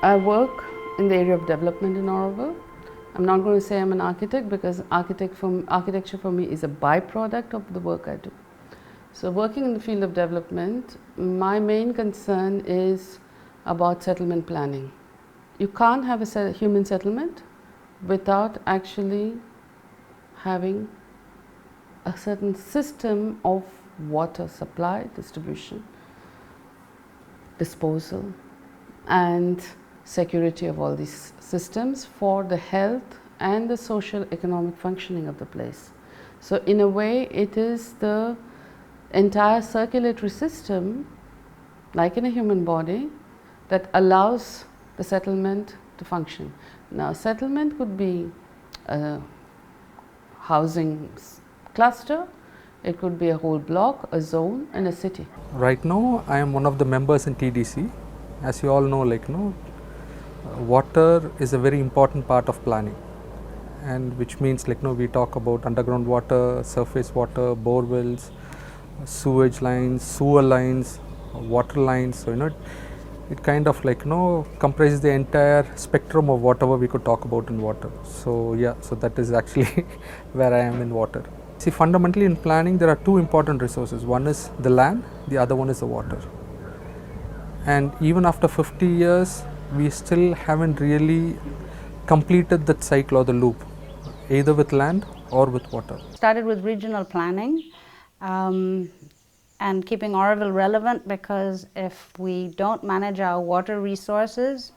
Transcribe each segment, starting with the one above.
I work in the area of development in Auroville. I'm not going to say I'm an architect because architecture for me is a byproduct of the work I do. So working in the field of development, my main concern is about settlement planning. You can't have a human settlement without actually having a certain system of water supply, distribution, disposal, and security of all these systems for the health and the social economic functioning of the place. So in a way, it is the entire circulatory system, like in a human body, that allows the settlement to function. Now, settlement could be a housing cluster, it could be a whole block, a zone, and a city. Right now, I am one of the members in TDC. As you all know, water is a very important part of planning, and which means we talk about underground water, surface water, bore wells, sewage lines, sewer lines, water lines. So it kind of comprises the entire spectrum of whatever we could talk about in water. So yeah, so that is actually where I am in water. See, fundamentally in planning there are two important resources. One is the land, the other one is the water. And even after 50 years, we still haven't really completed that cycle or the loop, either with land or with water. Started with regional planning and keeping Auroville relevant, because if we don't manage our water resources,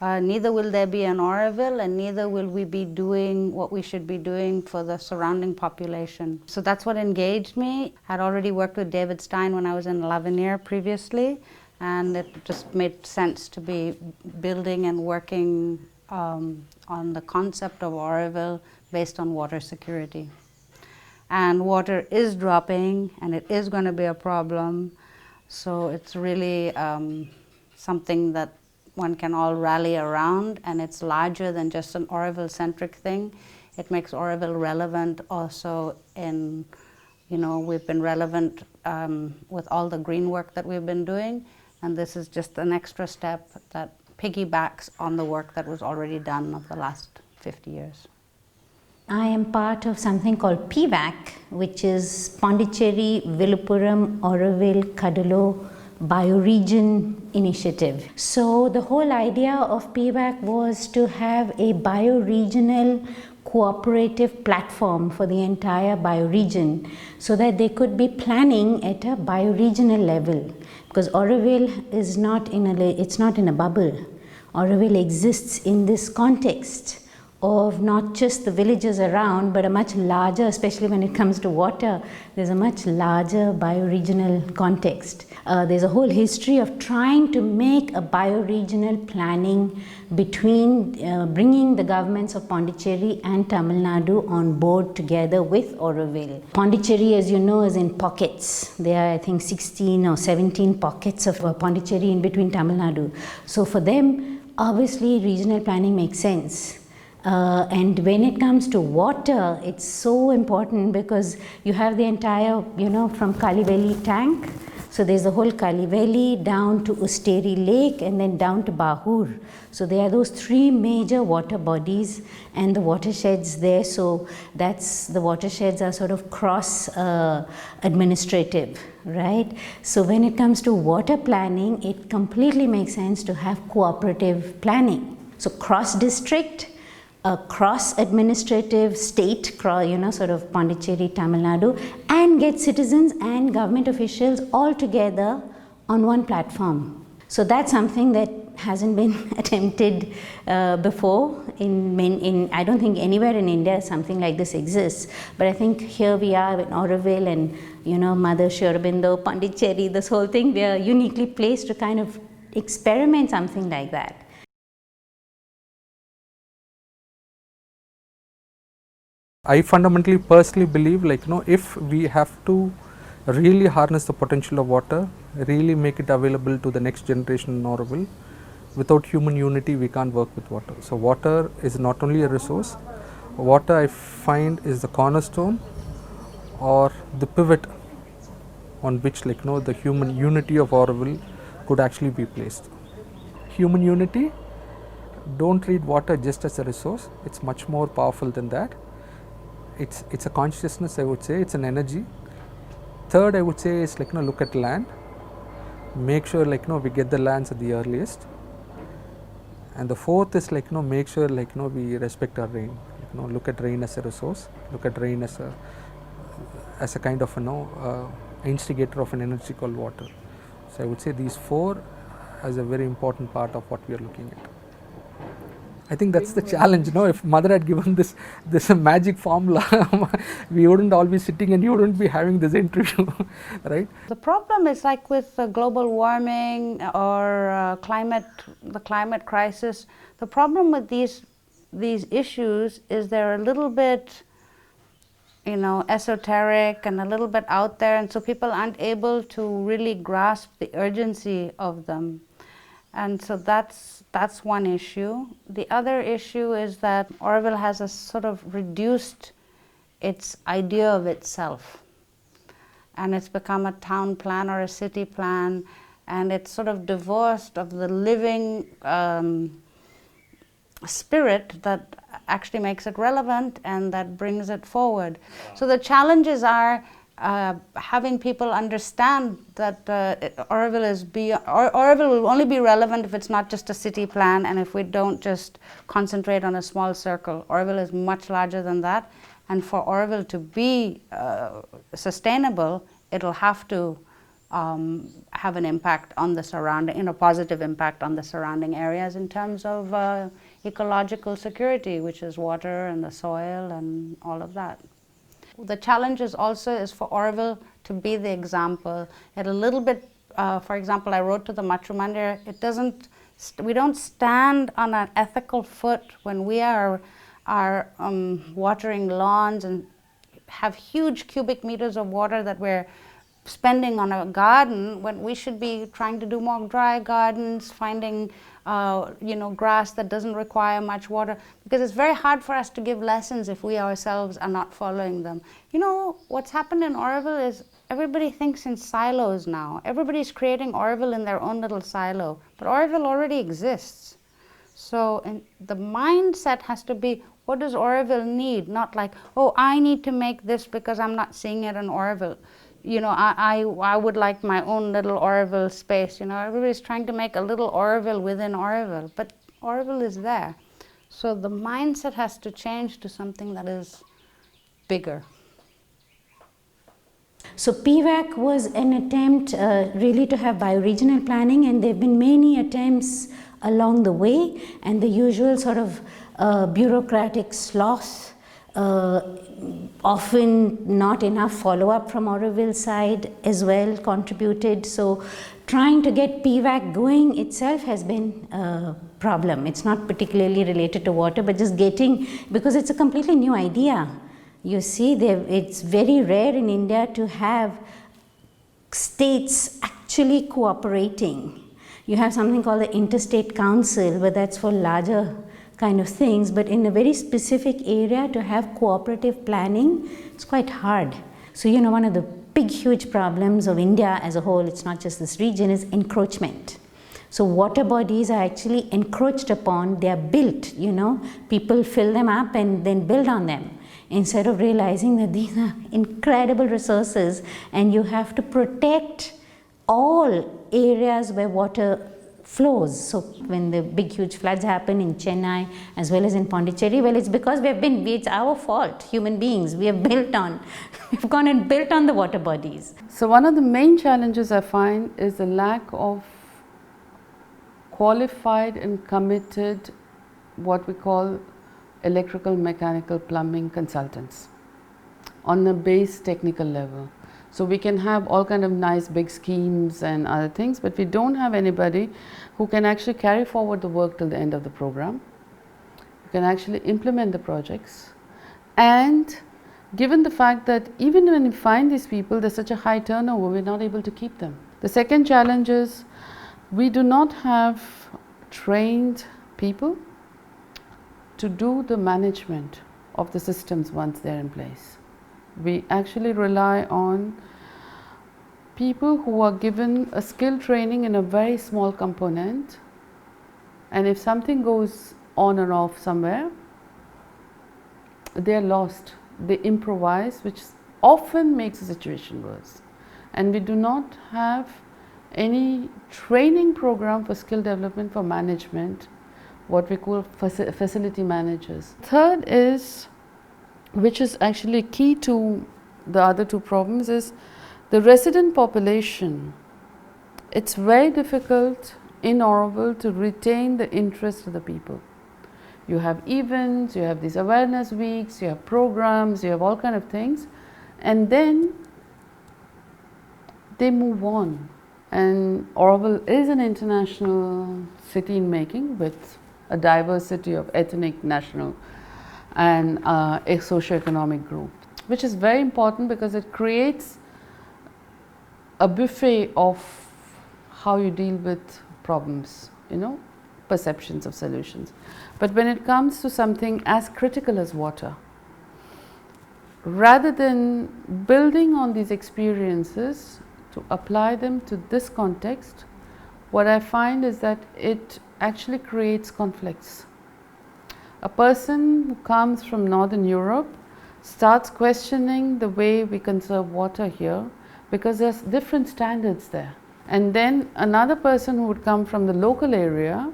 neither will there be an Auroville, and neither will we be doing what we should be doing for the surrounding population. So that's what engaged me. I'd already worked with David Stein when I was in Lavinier previously, and it just made sense to be building and working on the concept of Auroville based on water security. And water is dropping, and it is going to be a problem, so it's really something that one can all rally around, and it's larger than just an Auroville-centric thing. It makes Auroville relevant also in, we've been relevant with all the green work that we've been doing, and this is just an extra step that piggybacks on the work that was already done of the last 50 years. I am part of something called PVAC, which is Pondicherry, Viluppuram, Auroville, Kadalo Bioregion Initiative. So the whole idea of PVAC was to have a bioregional cooperative platform for the entire bioregion, so that they could be planning at a bioregional level, because Auroville is not in a bubble. Auroville exists in this context of not just the villages around, but a much larger, especially when it comes to water, there's a much larger bioregional context. There's a whole history of trying to make a bioregional planning between bringing the governments of Pondicherry and Tamil Nadu on board together with Auroville. Pondicherry, as you know, is in pockets. There are, I think, 16 or 17 pockets of Pondicherry in between Tamil Nadu. So for them, obviously, regional planning makes sense. And when it comes to water, it's so important because you have the entire, from Kaliveli tank. So there's the whole Kaliveli down to Usteri Lake and then down to Bahur. So there are those three major water bodies and the watersheds there. So the watersheds are sort of cross administrative, right? So when it comes to water planning, it completely makes sense to have cooperative planning. So cross district, a cross-administrative state, sort of Pondicherry, Tamil Nadu, and get citizens and government officials all together on one platform. So that's something that hasn't been attempted before. I don't think anywhere in India something like this exists. But I think here we are in Auroville and, Mother Sri Aurobindo, Pondicherry, this whole thing, we are uniquely placed to kind of experiment something like that. I fundamentally personally believe if we have to really harness the potential of water, really make it available to the next generation in Auroville, without human unity we can't work with water. So water is not only a resource, water I find is the cornerstone or the pivot on which the human unity of Auroville could actually be placed. Human unity don't treat water just as a resource. It's much more powerful than that. It's a consciousness, I would say. It's an energy. Third, I would say, is look at land. Make sure we get the lands at the earliest. And the fourth is make sure we respect our rain. Look at rain as a resource. Look at rain as a kind of instigator of an energy called water. So I would say these four as a very important part of what we are looking at. I think that's the challenge. If Mother had given this magic formula, we wouldn't all be sitting and you wouldn't be having this interview, right? The problem is like with global warming or the climate crisis. The problem with these issues is they're a little bit, esoteric and a little bit out there, and so people aren't able to really grasp the urgency of them. And so that's one issue. The other issue is that Auroville has a sort of reduced its idea of itself. And it's become a town plan or a city plan, and it's sort of divorced of the living spirit that actually makes it relevant and that brings it forward. So the challenges are having people understand that Auroville will only be relevant if it's not just a city plan and if we don't just concentrate on a small circle. Auroville is much larger than that, and for Auroville to be sustainable, it'll have to have an impact on the surrounding, positive impact on the surrounding areas in terms of ecological security, which is water and the soil and all of that. The challenge is for Auroville to be the example. At a little bit, for example, I wrote to the Matrumandira, we don't stand on an ethical foot when we are watering lawns and have huge cubic meters of water that we're spending on a garden, when we should be trying to do more dry gardens, finding grass that doesn't require much water, because it's very hard for us to give lessons if we ourselves are not following them. What's happened in Auroville is everybody thinks in silos now. Everybody's creating Auroville in their own little silo, but Auroville already exists. So the mindset has to be, what does Auroville need? Not like, oh, I need to make this because I'm not seeing it in Auroville. I would like my own little Auroville space. Everybody's trying to make a little Auroville within Auroville, but Auroville is there. So the mindset has to change to something that is bigger. So PVAC was an attempt really to have bioregional planning, and there have been many attempts along the way, and the usual sort of bureaucratic sloth, often not enough follow-up from Auroville side as well contributed. So trying to get PVAC going itself has been a problem. It's not particularly related to water, but just getting, because it's a completely new idea. You see, it's very rare in India to have states actually cooperating. You have something called the Interstate Council, but that's for larger kind of things, but in a very specific area to have cooperative planning, it's quite hard. So one of the big huge problems of India as a whole, it's not just this region, is encroachment. So water bodies are actually encroached upon, they are built, people fill them up and then build on them, instead of realizing that these are incredible resources and you have to protect all areas where water flows. So when the big huge floods happen in Chennai as well as in Pondicherry, well, it's because it's our fault, human beings. We've gone and built on the water bodies. So one of the main challenges I find is the lack of qualified and committed, what we call electrical, mechanical, plumbing consultants on the base technical level. So we can have all kind of nice big schemes and other things, but we don't have anybody who can actually carry forward the work till the end of the program, who can actually implement the projects. And given the fact that even when we find these people, there's such a high turnover, we're not able to keep them. The second challenge is we do not have trained people to do the management of the systems once they're in place. We actually rely on people who are given a skill training in a very small component, and if something goes on and off somewhere, they are lost. They improvise, which often makes the situation worse. And we do not have any training program for skill development for management, what we call facility managers. Third is, which is actually key to the other two problems, is the resident population. It's very difficult in Auroville to retain the interest of the people. You have events, you have these awareness weeks, you have programs, you have all kind of things, and then they move on. And Auroville is an international city in making, with a diversity of ethnic, national and a socio-economic group, which is very important because it creates a buffet of how you deal with problems, you know, perceptions of solutions. But when it comes to something as critical as water, rather than building on these experiences to apply them to this context, what I find is that it actually creates conflicts. A person who comes from Northern Europe starts questioning the way we conserve water here, because there's different standards there. And then another person who would come from the local area,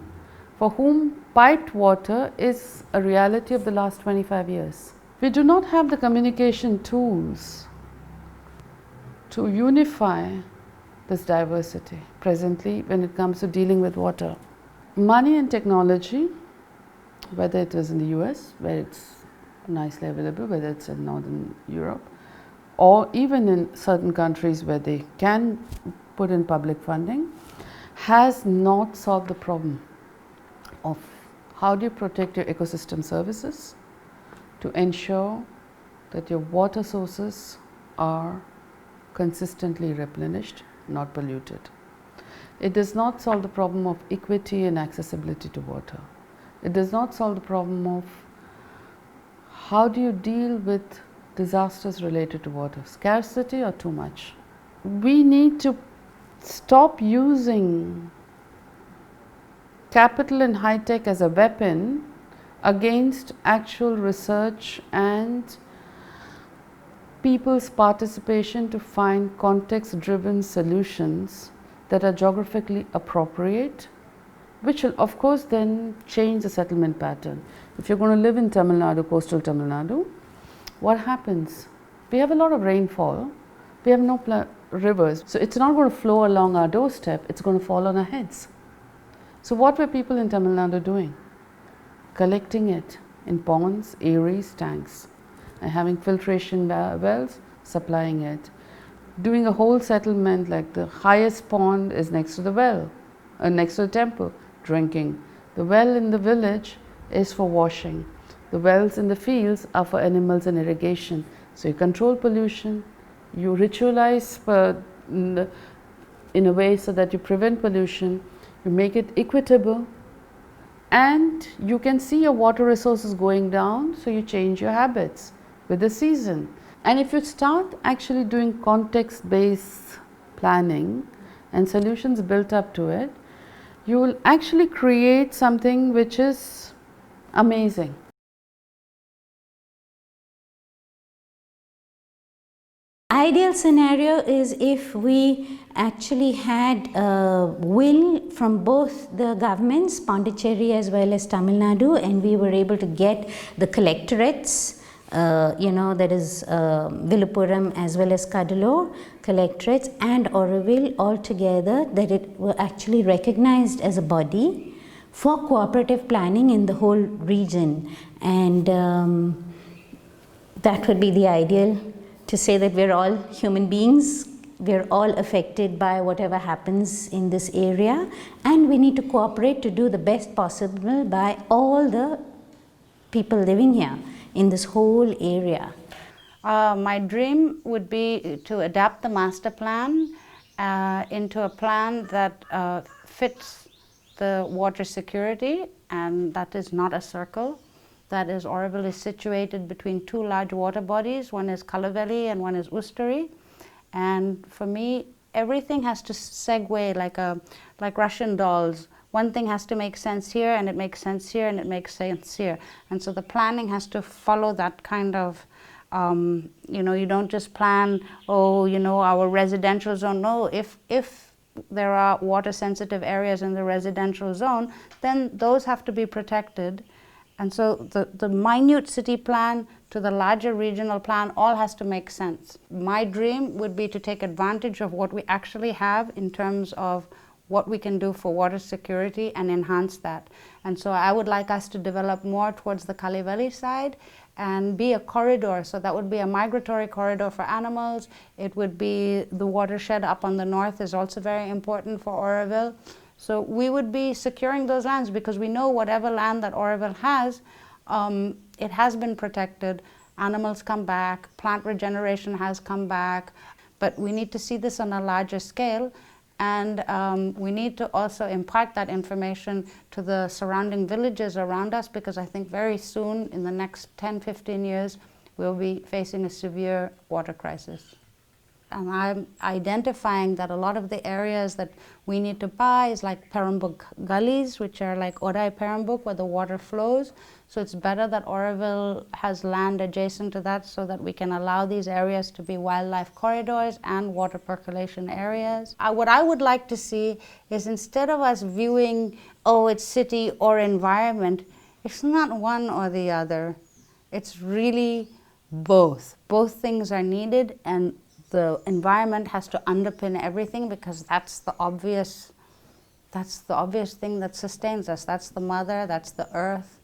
for whom piped water is a reality of the last 25 years. We do not have the communication tools to unify this diversity presently when it comes to dealing with water. Money and technology, whether it is in the US, where it's nicely available, whether it's in Northern Europe, or even in certain countries where they can put in public funding, has not solved the problem of how do you protect your ecosystem services to ensure that your water sources are consistently replenished, not polluted. It does not solve the problem of equity and accessibility to water. It does not solve the problem of how do you deal with disasters related to water, scarcity or too much. We need to stop using capital and high tech as a weapon against actual research and people's participation to find context driven solutions that are geographically appropriate, which will of course then change the settlement pattern. If you're going to live in Tamil Nadu, coastal Tamil Nadu, what happens? We have a lot of rainfall, we have no rivers, so it's not going to flow along our doorstep, it's going to fall on our heads. So what were people in Tamil Nadu doing? Collecting it in ponds, eries, tanks, and having filtration wells, supplying it. Doing a whole settlement, like the highest pond is next to the well, next to the temple, drinking. The well in the village is for washing. The wells in the fields are for animals and irrigation. So you control pollution, you ritualize in a way so that you prevent pollution, you make it equitable, and you can see your water resources going down, so you change your habits with the season. And if you start actually doing context-based planning and solutions built up to it, you will actually create something which is amazing. Ideal scenario is if we actually had a will from both the governments, Pondicherry as well as Tamil Nadu, and we were able to get the collectorates, that is Viluppuram as well as Cuddalore collectorates and Auroville all together, that it were actually recognized as a body for cooperative planning in the whole region. And that would be the ideal, to say that we're all human beings, we're all affected by whatever happens in this area, and we need to cooperate to do the best possible by all the people living here in this whole area. My dream would be to adapt the master plan into a plan that fits the water security, and that is not a circle. That is, Auroville is situated between two large water bodies. One is Kalaveli and one is Ustari. And for me, everything has to segue like Russian dolls. one thing has to make sense here, and it makes sense here, and it makes sense here. And so the planning has to follow that kind of, you know, you don't just plan, oh, you know, our residential zone. No, if there are water sensitive areas in the residential zone, then those have to be protected. And so the minute city plan to the larger regional plan all has to make sense. My dream would be to take advantage of what we actually have in terms of what we can do for water security and enhance that. And so I would like us to develop more towards the Kaliveli side and be a corridor. So that would be a migratory corridor for animals. It would be the watershed up on the north is also very important for Auroville. So we would be securing those lands because we know whatever land that Auroville has, it has been protected. Animals come back, plant regeneration has come back, but we need to see this on a larger scale. And we need to also impart that information to the surrounding villages around us, because I think very soon, in the next 10, 15 years, we'll be facing a severe water crisis. And I'm identifying that a lot of the areas that we need to buy is like Perambuk gullies, which are like Odai Perambuk, where the water flows. So it's better that Auroville has land adjacent to that so that we can allow these areas to be wildlife corridors and water percolation areas. What I would like to see is, instead of us viewing, oh, it's city or environment, it's not one or the other. It's really both. Both things are needed, and the environment has to underpin everything, because that's the obvious thing that sustains us. That's the mother, that's the earth,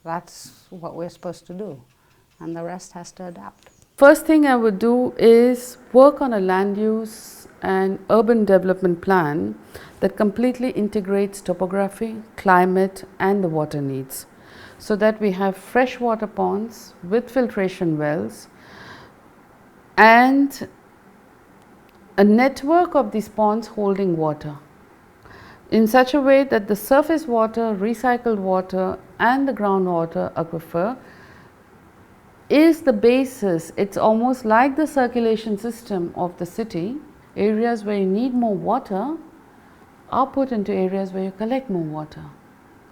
that's what we're supposed to do, and the rest has to adapt. First thing I would do is work on a land use and urban development plan that completely integrates topography, climate and the water needs, so that we have freshwater ponds with filtration wells and a network of these ponds holding water in such a way that the surface water, recycled water and the groundwater aquifer is the basis. It's almost like the circulation system of the city. Areas where you need more water are put into areas where you collect more water,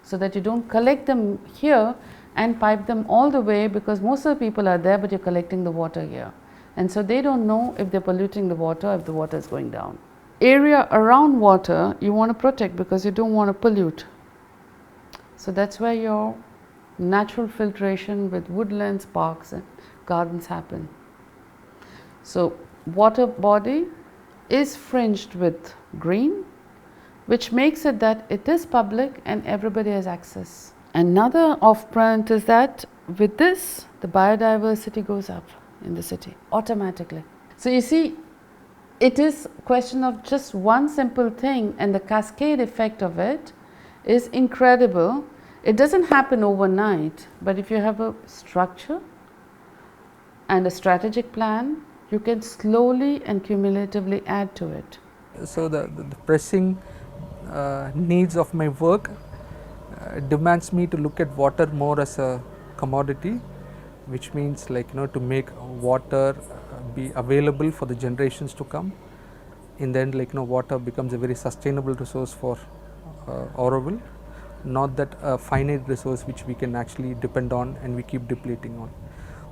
so that you don't collect them here and pipe them all the way, because most of the people are there but you're collecting the water here. And so they don't know if they're polluting the water or if the water is going down. Area around water you want to protect because you don't want to pollute. So that's where your natural filtration with woodlands, parks and gardens happen. So water body is fringed with green, which makes it that it is public and everybody has access. Another off-print is that with this, the biodiversity goes up in the city automatically. So you see, it is a question of just one simple thing, and the cascade effect of it is incredible. It doesn't happen overnight, but if you have a structure and a strategic plan, you can slowly and cumulatively add to it. So the pressing needs of my work demands me to look at water more as a commodity, which means, like, to make water be available for the generations to come. In the end, water becomes a very sustainable resource for Auroville, not that a finite resource which we can actually depend on and we keep depleting on.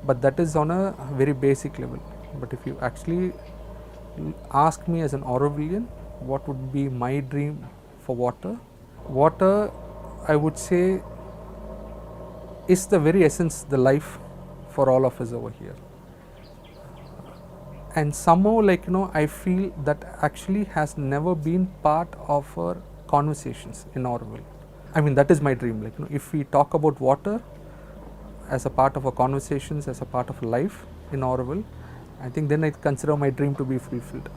But that is on a very basic level. But if you actually ask me as an Aurovillian, what would be my dream for water? Water, I would say, is the very essence, the life for all of us over here. And somehow, I feel that actually has never been part of our conversations in Auroville. I mean, that is my dream. If we talk about water as a part of our conversations, as a part of life in Auroville, I think then I consider my dream to be fulfilled.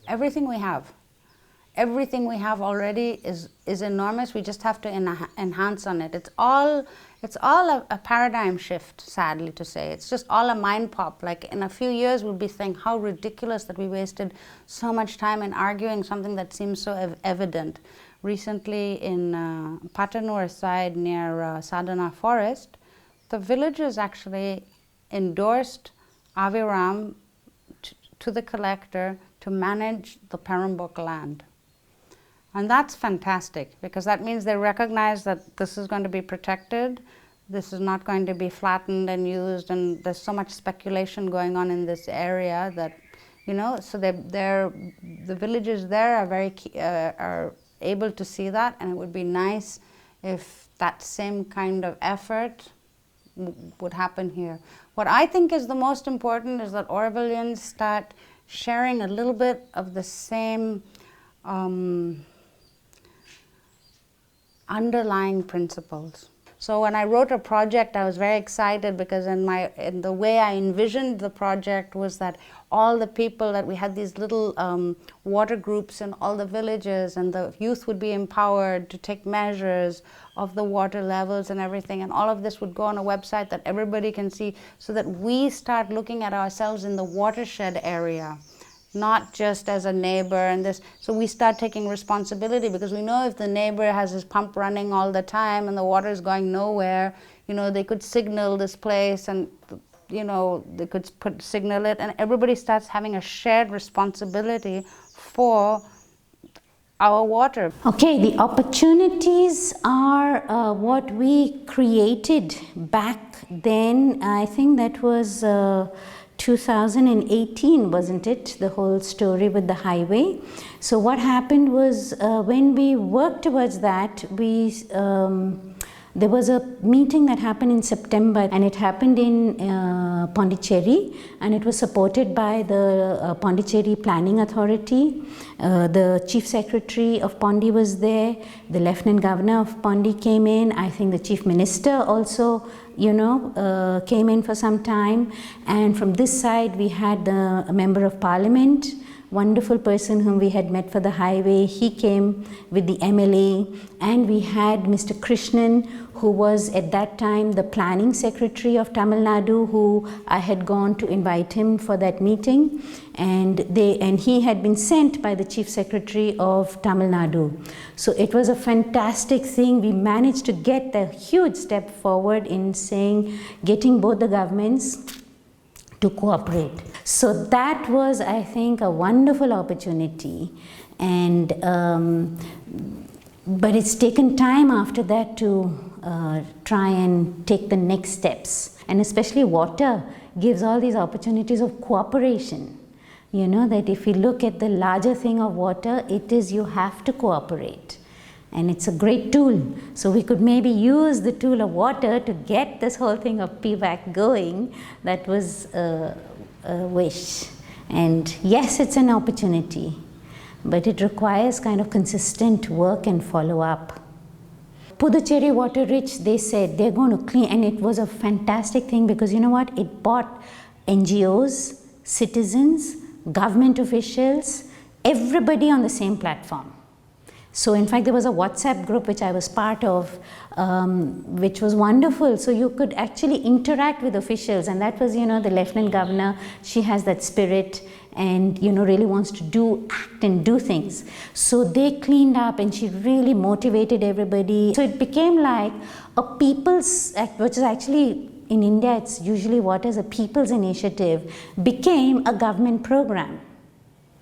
Everything we have already is enormous. We just have to enhance on it. It's all a paradigm shift, sadly to say. It's just all a mind pop. Like, in a few years we'll be saying how ridiculous that we wasted so much time in arguing something that seems so evident. Recently in Patanur side near Sadhana forest, the villagers actually endorsed Aviram to the collector to manage the Perambok land. And that's fantastic, because that means they recognize that this is going to be protected, this is not going to be flattened and used, and there's so much speculation going on in this area that, you know, so the villagers there are are able to see that, and it would be nice if that same kind of effort would happen here. What I think is the most important is that Aurovilians start sharing a little bit of the same underlying principles. So when I wrote a project, I was very excited because in the way I envisioned the project was that all the people, that we had these little water groups in all the villages, and the youth would be empowered to take measures of the water levels and everything, and all of this would go on a website that everybody can see, so that we start looking at ourselves in the watershed area, not just as a neighbor and this. So we start taking responsibility, because we know if the neighbor has his pump running all the time and the water is going nowhere, you know, they could signal this place, and you know, they could signal it, and everybody starts having a shared responsibility for our water. Okay, the opportunities are what we created back then. I think that was 2018, wasn't it? The whole story with the highway. So what happened was, when we worked towards that, there was a meeting that happened in September, and it happened in Pondicherry, and it was supported by the Pondicherry Planning Authority. The Chief Secretary of Pondi was there, the Lieutenant Governor of Pondi came in, I think the Chief Minister also, you know, came in for some time, and from this side we had a Member of Parliament, wonderful person whom we had met for the highway. He came with the MLA, and we had Mr. Krishnan, who was at that time the planning secretary of Tamil Nadu, who I had gone to invite him for that meeting, and he had been sent by the chief secretary of Tamil Nadu. So it was a fantastic thing. We managed to get a huge step forward in getting both the governments to cooperate. So that was, I think, a wonderful opportunity, and but it's taken time after that to try and take the next steps. And especially water gives all these opportunities of cooperation. You know, that if we look at the larger thing of water, it is you have to cooperate. And it's a great tool. So we could maybe use the tool of water to get this whole thing of PVAC going. That was a wish. And yes, it's an opportunity, but it requires kind of consistent work and follow-up. Puducherry Water Rich, they said they're going to clean, and it was a fantastic thing, because you know what? It brought NGOs, citizens, government officials, everybody on the same platform. So in fact, there was a WhatsApp group which I was part of, which was wonderful. So you could actually interact with officials, and that was, you know, the Lieutenant Governor, she has that spirit and, you know, really wants to act and do things. So they cleaned up, and she really motivated everybody. So it became like a people's act, which is actually, in India, it's usually what is a people's initiative, became a government program.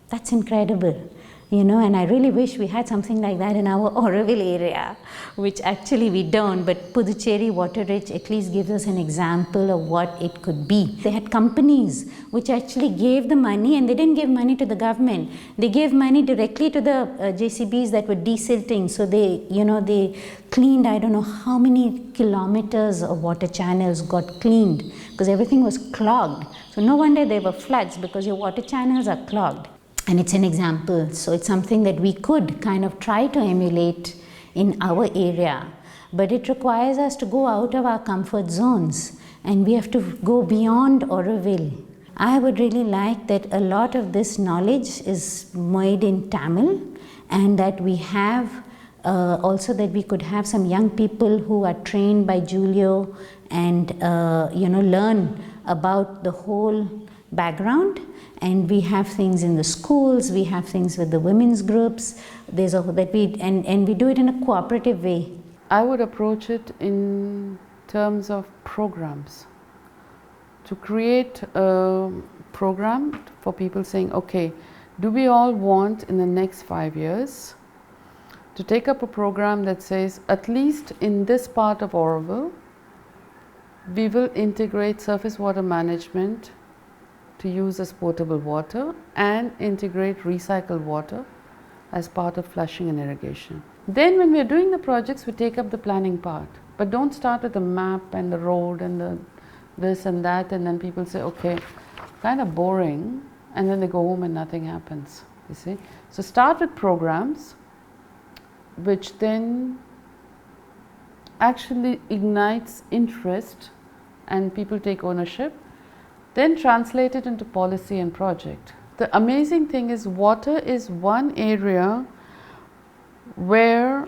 That's incredible. You know, and I really wish we had something like that in our Auroville area, which actually we don't, but Puducherry Water Rich at least gives us an example of what it could be. They had companies which actually gave the money, and they didn't give money to the government. They gave money directly to the JCBs that were desilting. So they, you know, they cleaned, I don't know how many kilometers of water channels got cleaned, because everything was clogged. So no wonder there were floods, because your water channels are clogged. And it's an example, so it's something that we could kind of try to emulate in our area. But it requires us to go out of our comfort zones, and we have to go beyond Auroville. I would really like that a lot of this knowledge is made in Tamil, and that we have also that we could have some young people who are trained by Julio and you know, learn about the whole background. And we have things in the schools, we have things with the women's groups, there's a, that we, and we do it in a cooperative way. I would approach it in terms of programs. To create program for people saying, okay, do we all want in the next 5 years to take up a program that says, at least in this part of Auroville, we will integrate surface water management to use as potable water and integrate recycled water as part of flushing and irrigation. Then when we are doing the projects, we take up the planning part, but don't start with the map and the road and the this and that, and then people say, okay, kind of boring, and then they go home and nothing happens, you see. So start with programs which then actually ignites interest and people take ownership, then translate it into policy and project. The amazing thing is, water is one area where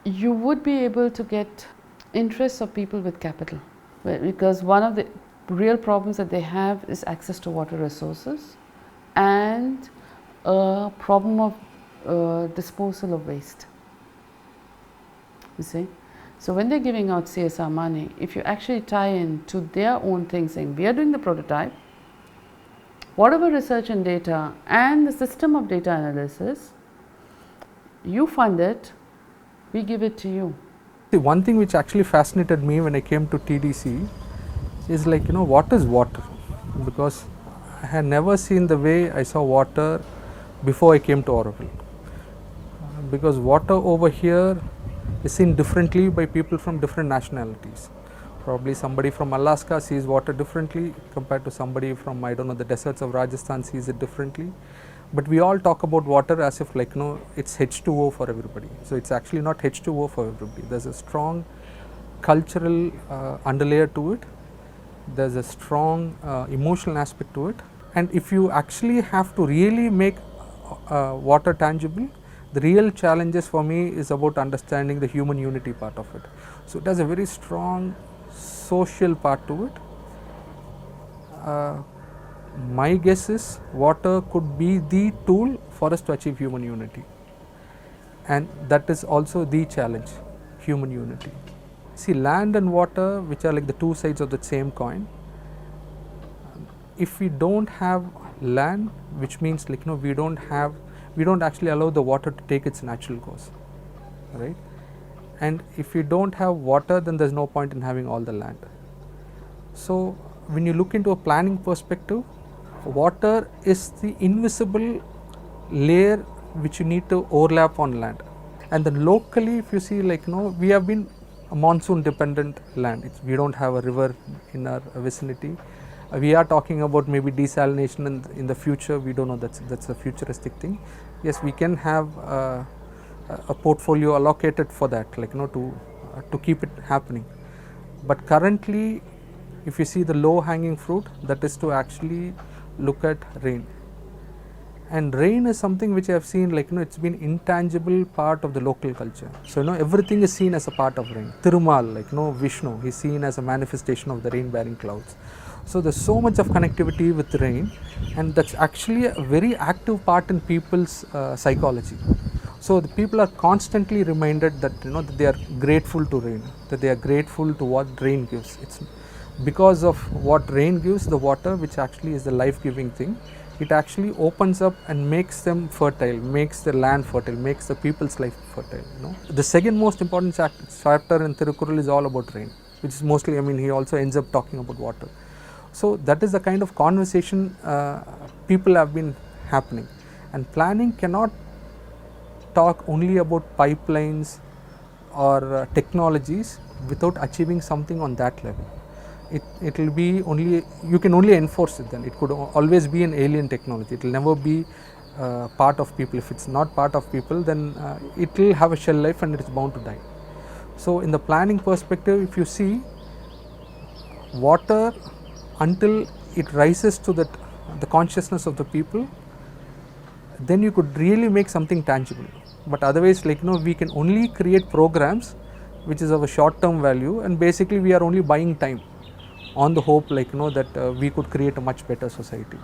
you would be able to get interest of people with capital, because one of the real problems that they have is access to water resources and a problem of disposal of waste, you see. So when they're giving out CSR money, if you actually tie in to their own thing, saying we are doing the prototype, whatever research and data and the system of data analysis, you fund it, we give it to you. The one thing which actually fascinated me when I came to TDC is like, what is water? Because I had never seen the way I saw water before I came to Auroville. Because water over here is seen differently by people from different nationalities. Probably somebody from Alaska sees water differently compared to somebody from, I don't know, the deserts of Rajasthan sees it differently. But we all talk about water as if like, it's H2O for everybody. So it's actually not H2O for everybody. There's a strong cultural underlayer to it. There's a strong emotional aspect to it. And if you actually have to really make water tangible, the real challenges for me is about understanding the human unity part of it. So it has a very strong social part to it. My guess is water could be the tool for us to achieve human unity, and that is also the challenge, human unity. See, land and water, which are like the two sides of the same coin, if we don't have land, which means like we don't actually allow the water to take its natural course, right? And if we don't have water, then there's no point in having all the land. So when you look into a planning perspective, water is the invisible layer which you need to overlap on land. And then locally, if you see, like we have been a monsoon dependent land. We don't have a river in our vicinity. We are talking about maybe desalination in the future. We don't know, that's a futuristic thing. Yes, we can have a portfolio allocated for that, like to keep it happening. But currently, if you see the low hanging fruit, that is to actually look at rain. And rain is something which I have seen, like it's been intangible part of the local culture. So everything is seen as a part of rain. Thirumal, like Vishnu, he's seen as a manifestation of the rain bearing clouds. So there's so much of connectivity with rain, and that's actually a very active part in people's psychology. So the people are constantly reminded that that they are grateful to rain, that they are grateful to what rain gives. It's because of what rain gives, the water, which actually is the life-giving thing. It actually opens up and makes them fertile, makes the land fertile, makes the people's life fertile. The second most important chapter in Tirukkural is all about rain, which is mostly, he also ends up talking about water. So that is the kind of conversation people have been happening. And planning cannot talk only about pipelines or technologies without achieving something on that level. It will be only, you can only enforce it then. It could always be an alien technology. It will never be part of people. If it's not part of people, then it will have a shell life and it is bound to die. So in the planning perspective, if you see, water, until it rises to the consciousness of the people, then you could really make something tangible. But otherwise, like we can only create programs which is of a short term value, and basically we are only buying time on the hope, like that we could create a much better society.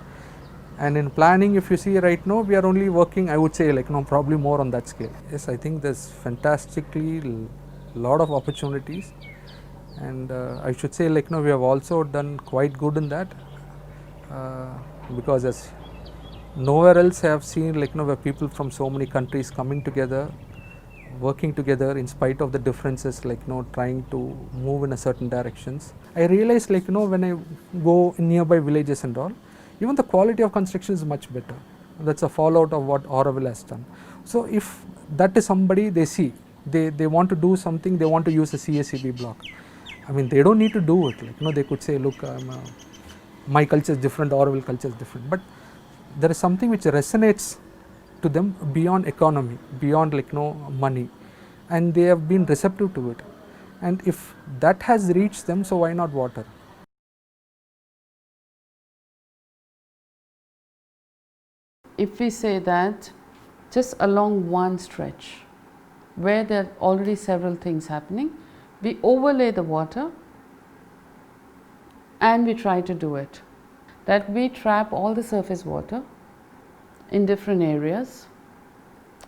And in planning, if you see right now, we are only working, I would say, like probably more on that scale. Yes, I think there's fantastically lot of opportunities, and I should say, like we have also done quite good in that. because as nowhere else I have seen where people from so many countries coming together, working together in spite of the differences, trying to move in a certain directions. I realized when I go in nearby villages and all, even the quality of construction is much better. That's a fallout of what Auroville has done. So if that is somebody they see, they want to do something, they want to use a CACB block. I mean, they don't need to do it. They could say, look, my culture is different, Auroville culture is different. But there is something which resonates to them beyond economy, beyond money, and they have been receptive to it. And if that has reached them, so why not water? If we say that just along one stretch where there are already several things happening, we overlay the water and we try to do it. That we trap all the surface water in different areas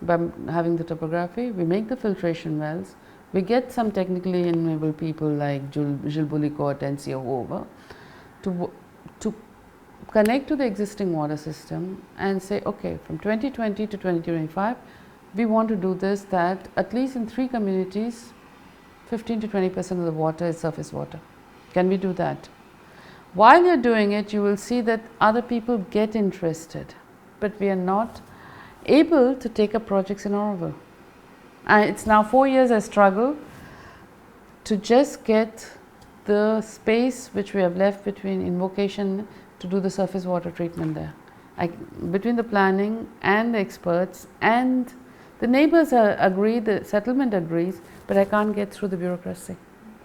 by having the topography, we make the filtration wells, we get some technically enabled people like Gilles Boulicotte and Sia over to connect to the existing water system and say, okay, from 2020 to 2025, we want to do this, that at least in 3 communities, 15 to 20% of the water is surface water. Can we do that? While you're doing it, you will see that other people get interested, but we are not able to take up projects in Auroville. It's now 4 years I struggle to just get the space which we have left between invocation to do the surface water treatment there. Between the planning and the experts and the neighbors agree, the settlement agrees, but I can't get through the bureaucracy.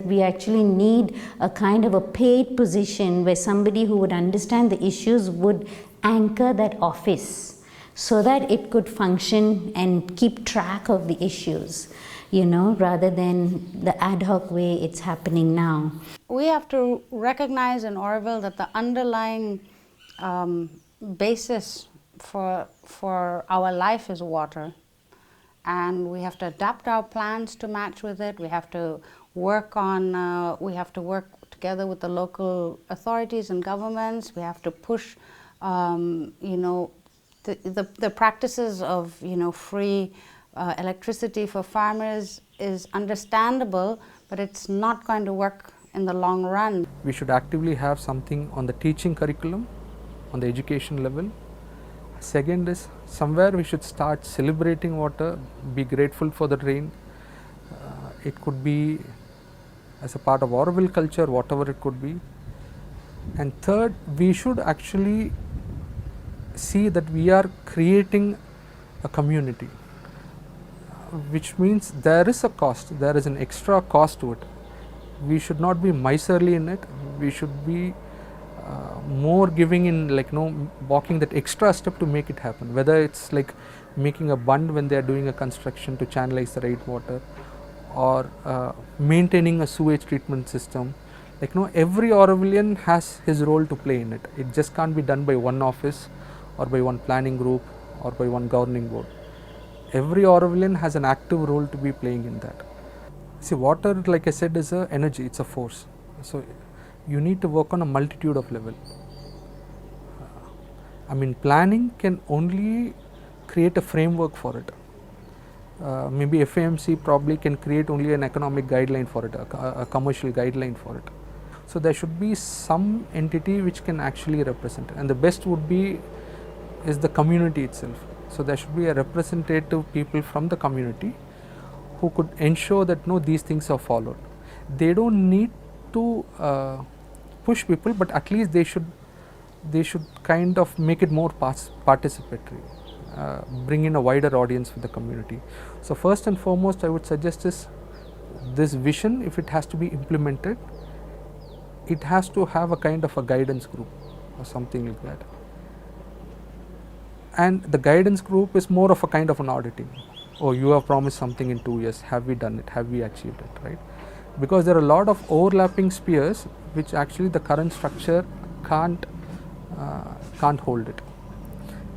We actually need a kind of a paid position where somebody who would understand the issues would anchor that office so that it could function and keep track of the issues, rather than the ad hoc way it's happening now. We have to recognize in Auroville that the underlying basis for our life is water, and we have to adapt our plans to match with it. We have to work together with the local authorities and governments. We have to push, the practices of free electricity for farmers is understandable, but it's not going to work in the long run. We should actively have something on the teaching curriculum, on the education level. Second is, somewhere we should start celebrating water, be grateful for the rain. It could be as a part of Auroville culture, whatever it could be. And third, we should actually see that we are creating a community, which means there is a cost, there is an extra cost to it. We should not be miserly in it. We should be more giving in, walking that extra step to make it happen. Whether it's making a bund when they are doing a construction to channelize the rainwater, or maintaining a sewage treatment system. Every Aurovillian has his role to play in it. It just can't be done by one office or by one planning group or by one governing board. Every Aurovillian has an active role to be playing in that. See, water, like I said, is an energy, it's a force. So you need to work on a multitude of levels. Planning can only create a framework for it. Maybe FAMC probably can create only an economic guideline for it, a commercial guideline for it. So there should be some entity which can actually represent, and the best would be is the community itself. So there should be a representative people from the community who could ensure that these things are followed. They don't need to push people, but at least they should kind of make it more participatory, bring in a wider audience with the community. So first and foremost, I would suggest is this vision, if it has to be implemented, it has to have a kind of a guidance group or something like that. And the guidance group is more of a kind of an auditing. Oh, you have promised something in 2 years, have we done it, have we achieved it, right? Because there are a lot of overlapping spheres which actually the current structure can't hold it.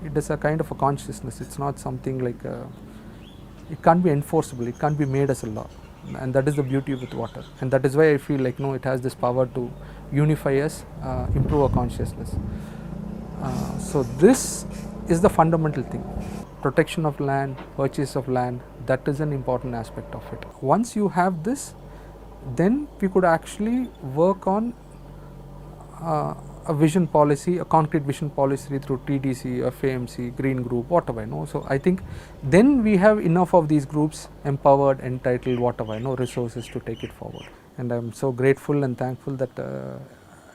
It is a kind of a consciousness, it's not something it can't be enforceable, it can't be made as a law, and that is the beauty with water, and that is why I feel it has this power to unify us, improve our consciousness. So this is the fundamental thing. Protection of land, purchase of land, that is an important aspect of it. Once you have this, then we could actually work on a vision policy, a concrete vision policy through TDC, FAMC, Green Group, whatever, So I think then we have enough of these groups empowered, entitled, whatever, resources to take it forward. And I'm so grateful and thankful that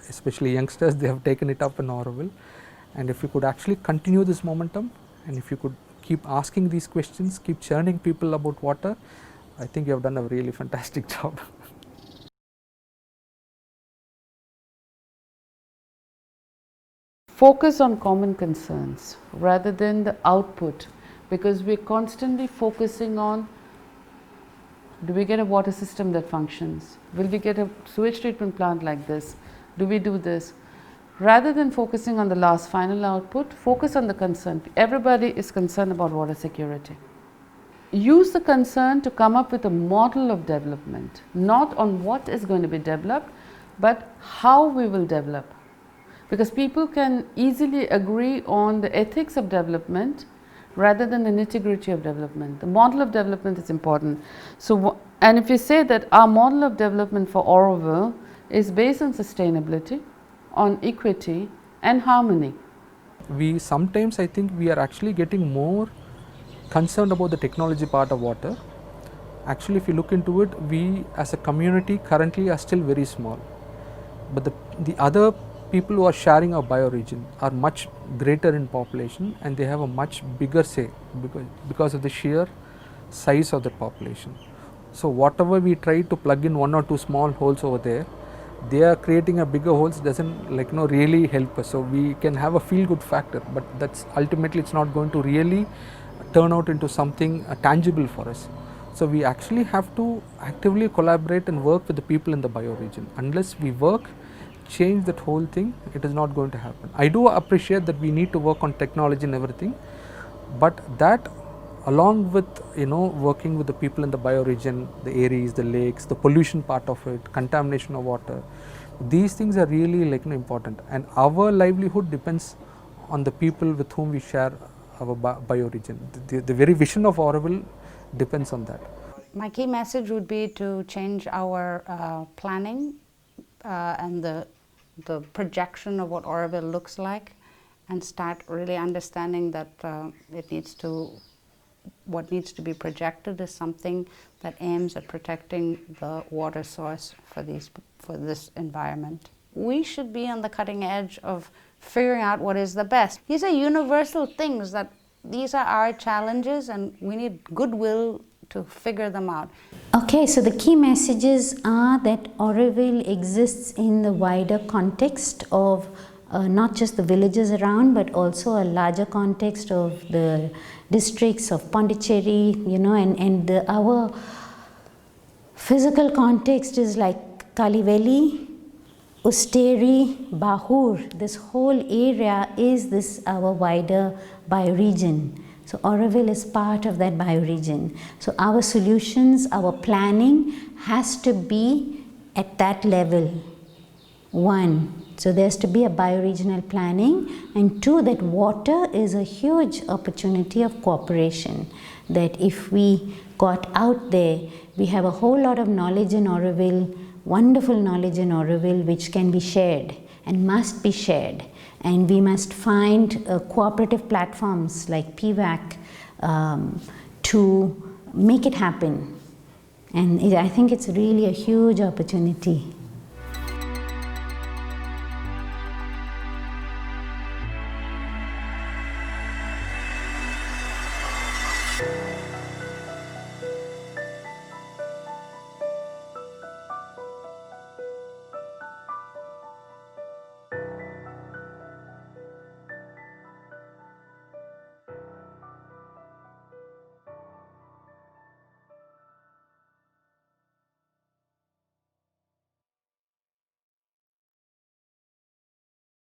especially youngsters, they have taken it up in Auroville. And if we could actually continue this momentum, and if you could keep asking these questions, keep churning people about water, I think you have done a really fantastic job. Focus on common concerns rather than the output, because we're constantly focusing on, do we get a water system that functions? Will we get a sewage treatment plant like this? Do we do this? Rather than focusing on the last final output, focus on the concern. Everybody is concerned about water security. Use the concern to come up with a model of development, not on what is going to be developed, but how we will develop. Because people can easily agree on the ethics of development rather than the nitty-gritty of development. The model of development is important. So, and if you say that our model of development for Auroville is based on sustainability, on equity and harmony. We sometimes, I think, we are actually getting more concerned about the technology part of water. Actually, if you look into it, we as a community currently are still very small. But the other people who are sharing our bioregion are much greater in population, and they have a much bigger say because of the sheer size of the population. So whatever we try to plug in one or two small holes over there, they are creating a bigger holes, doesn't really help us. So we can have a feel good factor, but that's ultimately it's not going to really turn out into something tangible for us. So we actually have to actively collaborate and work with the people in the bioregion. Unless we change that whole thing, it is not going to happen. I do appreciate that we need to work on technology and everything, but that along with working with the people in the bioregion, the areas, the lakes, the pollution part of it, contamination of water, these things are really important, and our livelihood depends on the people with whom we share our bioregion. The very vision of Auroville depends on that. My key message would be to change our planning and the projection of what Auroville looks like, and start really understanding that what needs to be projected is something that aims at protecting the water source for this environment. We should be on the cutting edge of figuring out what is the best. These are universal things, that these are our challenges, and we need goodwill to figure them out. Okay, so the key messages are that Auroville exists in the wider context of not just the villages around, but also a larger context of the districts of Pondicherry, and our physical context is like Kaliveli, Usteri, Bahur. This whole area is our wider bioregion. So Auroville is part of that bioregion. So our solutions, our planning has to be at that level. One, so there has to be a bioregional planning, and two, that water is a huge opportunity of cooperation. That if we got out there, we have a whole lot of knowledge in Auroville, wonderful knowledge in Auroville, which can be shared and must be shared. And we must find cooperative platforms like PVAC to make it happen. And I think it's really a huge opportunity.